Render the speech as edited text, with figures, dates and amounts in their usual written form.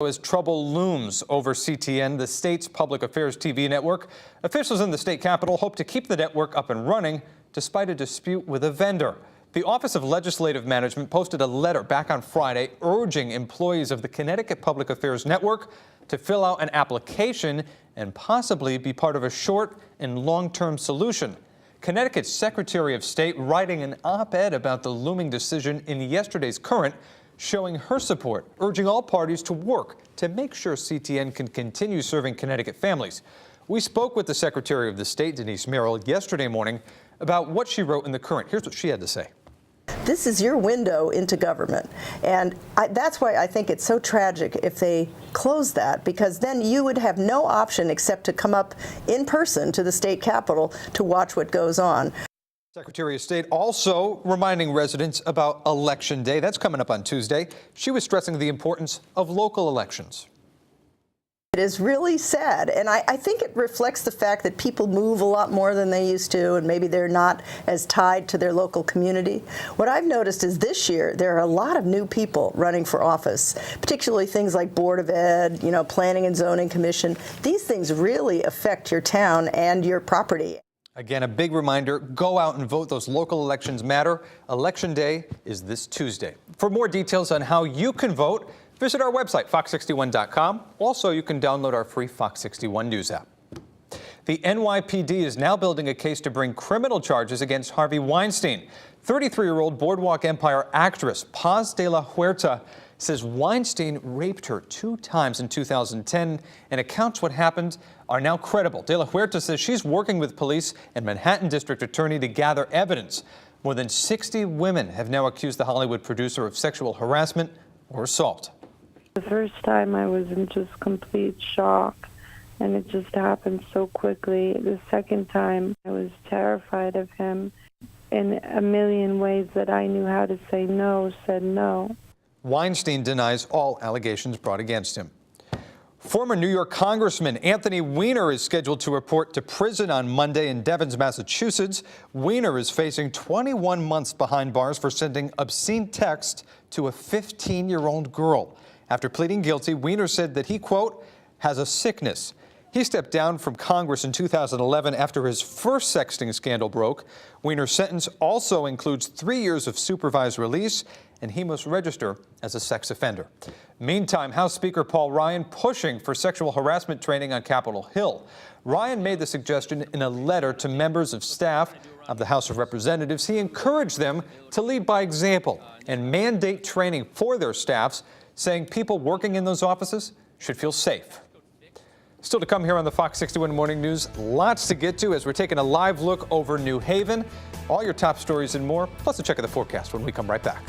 As trouble looms over CTN, the state's public affairs TV network, officials in the state capitol hope to keep the network up and running despite a dispute with a vendor. The Office of Legislative Management posted a letter back on Friday urging employees of the Connecticut Public Affairs Network to fill out an application and possibly be part of a short and long-term solution. Connecticut's Secretary of State writing an op-ed about the looming decision in yesterday's Current, showing her support, urging all parties to work to make sure CTN can continue serving Connecticut families. We spoke with the Secretary of the State, Denise Merrill, yesterday morning about what she wrote in the Current. Here's what she had to say. This is your window into government, and that's why I think it's so tragic if they close that, because then you would have no option except to come up in person to the state capitol to watch what goes on. Secretary of State also reminding residents about Election Day. That's coming up on Tuesday. She was stressing the importance of local elections. It is really sad, and I think it reflects the fact that people move a lot more than they used to, and maybe they're not as tied to their local community. What I've noticed is this year there are a lot of new people running for office, particularly things like Board of Ed, Planning and Zoning Commission. These things really affect your town and your property. Again, a big reminder, go out and vote. Those local elections matter. Election Day is this Tuesday. For more details on how you can vote, visit our website, fox61.com. Also, you can download our free Fox 61 News app. The NYPD is now building a case to bring criminal charges against Harvey Weinstein. 33-year-old Boardwalk Empire actress Paz de la Huerta says Weinstein raped her 2 times in 2010, and accounts what happened are now credible. De la Huerta says she's working with police and Manhattan District Attorney to gather evidence. More than 60 women have now accused the Hollywood producer of sexual harassment or assault. The first time I was in just complete shock, and it just happened so quickly. The second time I was terrified of him in a million ways that I knew how to say no, said no. Weinstein denies all allegations brought against him. Former New York Congressman Anthony Weiner is scheduled to report to prison on Monday in Devens, Massachusetts. Weiner is facing 21 months behind bars for sending obscene text to a 15-year-old girl. After pleading guilty, Weiner said that he, quote, has a sickness. He stepped down from Congress in 2011 after his first sexting scandal broke. Weiner's sentence also includes 3 years of supervised release, and he must register as a sex offender. Meantime, House Speaker Paul Ryan pushing for sexual harassment training on Capitol Hill. Ryan made the suggestion in a letter to members of staff of the House of Representatives. He encouraged them to lead by example and mandate training for their staffs, saying people working in those offices should feel safe. Still to come here on the Fox 61 Morning News, lots to get to as we're taking a live look over New Haven. All your top stories and more, plus a check of the forecast when we come right back.